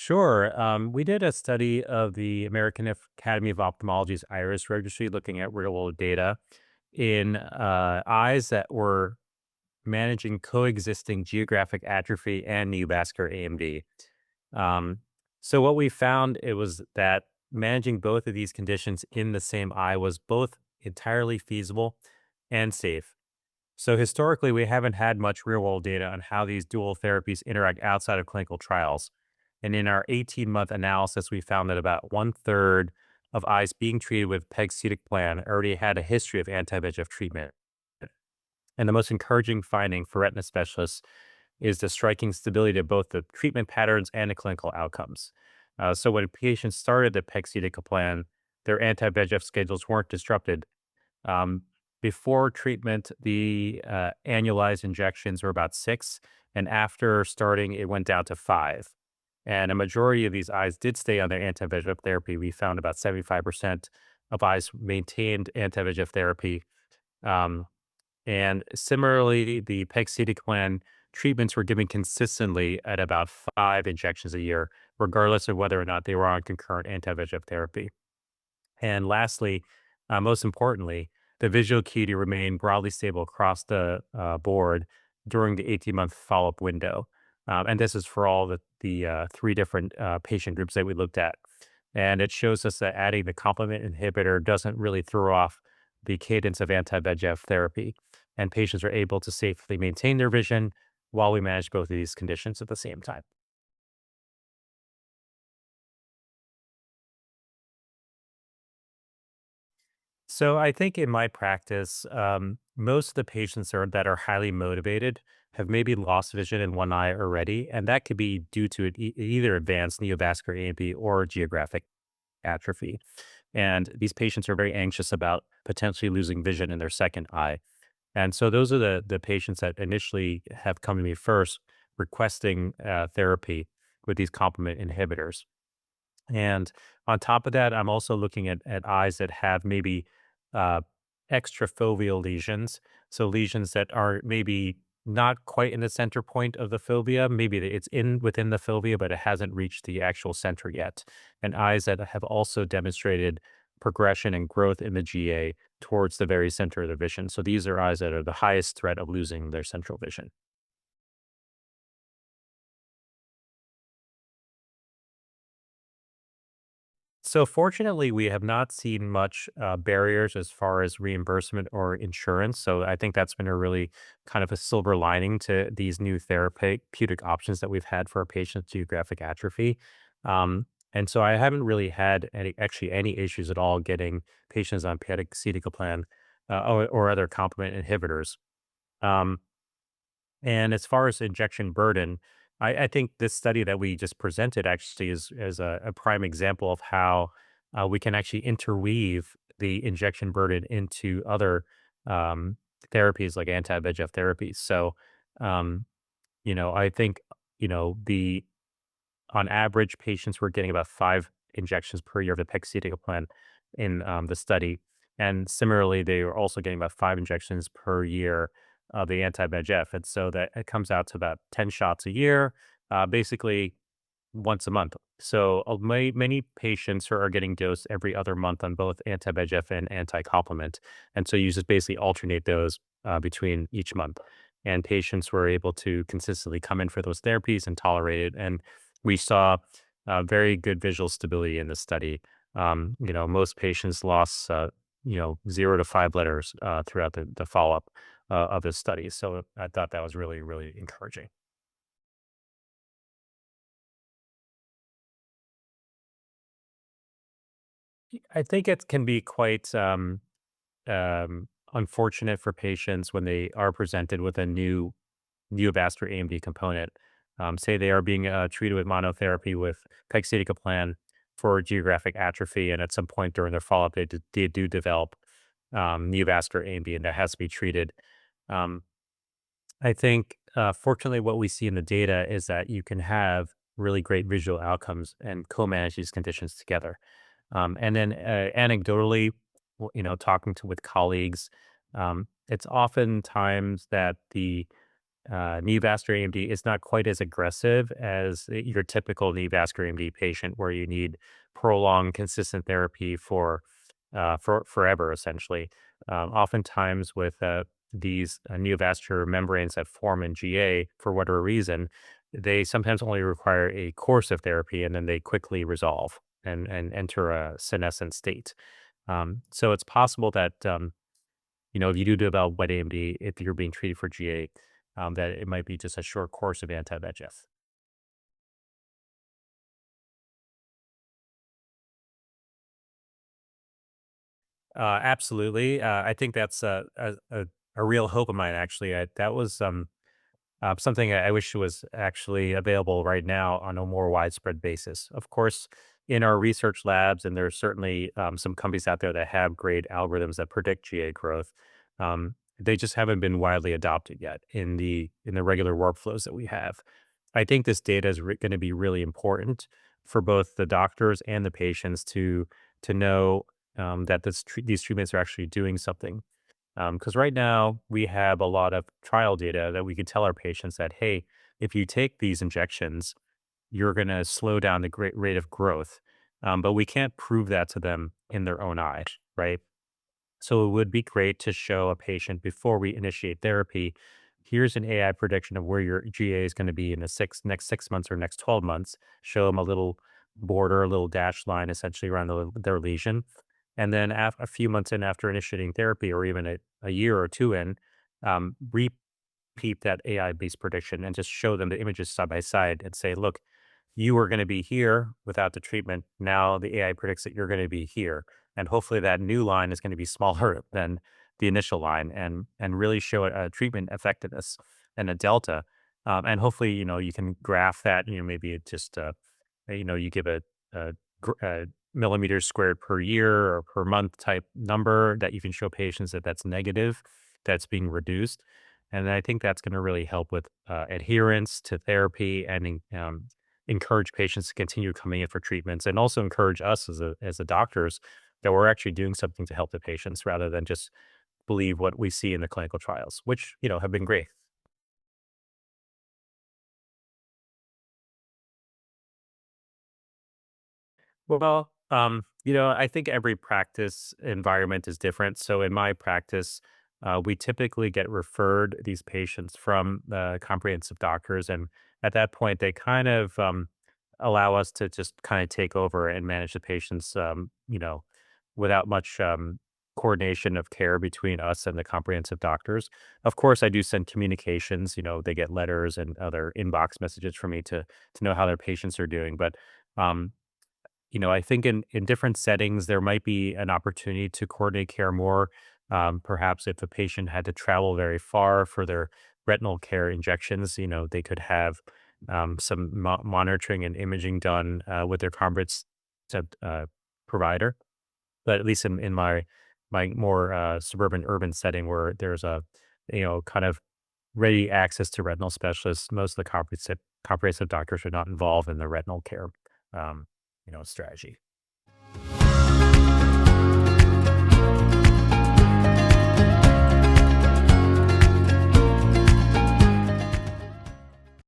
Sure. We did a study of the American Academy of Ophthalmology's IRIS registry looking at real world data in eyes that were managing coexisting geographic atrophy and neovascular AMD. Um, so what we found it was that managing both of these conditions in the same eye was both entirely feasible and safe. So historically, we haven't had much real world data on how these dual therapies interact outside of clinical trials. And in our 18-month analysis, we found that about one third of eyes being treated with Pegcetacoplan already had a history of anti-VEGF treatment. And the most encouraging finding for retina specialists is the striking stability of both the treatment patterns and the clinical outcomes. So when patients started the Pegcetacoplan, their anti-VEGF schedules weren't disrupted. um, Before treatment, the annualized injections were about six, and after starting, it went down to five. And a majority of these eyes did stay on their anti-VEGF therapy. We found about 75% of eyes maintained anti-VEGF therapy. Um, and similarly, the pegcetacoplan treatments were given consistently at about five injections a year, regardless of whether or not they were on concurrent anti-VEGF therapy. And lastly, most importantly, the visual acuity remained broadly stable across the board during the 18-month follow-up window. And this is for all the three different patient groups that we looked at. And it shows us that adding the complement inhibitor doesn't really throw off the cadence of anti-VEGF therapy. And patients are able to safely maintain their vision while we manage both of these conditions at the same time. So I think in my practice, most of the patients that are highly motivated have maybe lost vision in one eye already, and that could be due to either advanced neovascular AMD or geographic atrophy. And these patients are very anxious about potentially losing vision in their second eye. And so those are the patients that initially have come to me first requesting therapy with these complement inhibitors. And on top of that, I'm also looking at eyes that have maybe uh, extrafoveal lesions. So lesions that are maybe not quite in the center point of the fovea. Maybe it's in within the fovea, but it hasn't reached the actual center yet. And eyes that have also demonstrated progression and growth in the GA towards the very center of the vision. So these are eyes that are the highest threat of losing their central vision. So fortunately, we have not seen much barriers as far as reimbursement or insurance. So I think that's been a really kind of a silver lining to these new therapeutic options that we've had for our patients with geographic atrophy. And so I haven't really had any issues at all getting patients on pegcetacoplan or other complement inhibitors. Um, and as far as injection burden, I think this study that we just presented actually is a prime example of how we can actually interweave the injection burden into other um, therapies like anti-VEGF therapies. So, um, I think, the on average, patients were getting about five injections per year of the pegcetacoplan in the study. And similarly, they were also getting about five injections per year of the anti-VEGF. And so that it comes out to about 10 shots a year, basically once a month. So many patients are getting dosed every other month on both anti-VEGF and anti-complement. And so you just basically alternate those between each month. And patients were able to consistently come in for those therapies and tolerate it. And we saw very good visual stability in the study. Most patients lost, 0 to 5 letters throughout the follow up of this study. So I thought that was really, really encouraging. I think it can be quite unfortunate for patients when they are presented with a new neovascular AMD component. Say they are being treated with monotherapy with pegcetacoplan for geographic atrophy, and at some point during their follow-up, they do develop neovascular AMD, and that has to be treated. Um, I think, fortunately, what we see in the data is that you can have really great visual outcomes and co-manage these conditions together. And then anecdotally, talking with colleagues, it's oftentimes that the neovascular AMD is not quite as aggressive as your typical neovascular AMD patient, where you need prolonged, consistent therapy for forever, essentially. Oftentimes, with these neovascular membranes that form in GA, for whatever reason, they sometimes only require a course of therapy, and then they quickly resolve and enter a senescent state. So it's possible that if you do develop wet AMD, if you're being treated for GA, that it might be just a short course of anti-VEGF. Absolutely. I think that's a real hope of mine, actually. That was something I wish was actually available right now on a more widespread basis. Of course, in our research labs, and there's certainly some companies out there that have great algorithms that predict GA growth. They just haven't been widely adopted yet in the regular workflows that we have. I think this data is going to be really important for both the doctors and the patients to know that these treatments are actually doing something. Because right now we have a lot of trial data that we could tell our patients that, hey, if you take these injections, you're going to slow down the great rate of growth. But we can't prove that to them in their own eyes, right? So it would be great to show a patient before we initiate therapy. Here's an AI prediction of where your GA is going to be in the next 6 months or next 12 months. Show them a little border, a little dashed line essentially around their lesion. And then a few months in after initiating therapy, or even a year or two in, repeat that AI based prediction and just show them the images side by side and say, look, you were going to be here without the treatment. Now the AI predicts that you're going to be here. And hopefully that new line is going to be smaller than the initial line, and really show a treatment effectiveness and a delta. And hopefully, you can graph that, maybe it just, you give a millimeters squared per year or per month type number that you can show patients that that's negative, that's being reduced. And I think that's going to really help with adherence to therapy, and encourage patients to continue coming in for treatments, and also encourage us as the doctors that we're actually doing something to help the patients rather than just believe what we see in the clinical trials, which have been great. Well, I think every practice environment is different. So in my practice, we typically get referred these patients from the comprehensive doctors, and at that point, they kind of allow us to just kind of take over and manage the patients, without much coordination of care between us and the comprehensive doctors. Of course, I do send communications. They get letters and other inbox messages for me to know how their patients are doing, but. Um, I think in different settings, there might be an opportunity to coordinate care more. Perhaps if a patient had to travel very far for their retinal care injections, they could have some monitoring and imaging done with their comprehensive provider. But at least in my more suburban urban setting, where there's a kind of ready access to retinal specialists, most of the comprehensive doctors are not involved in the retinal care strategy.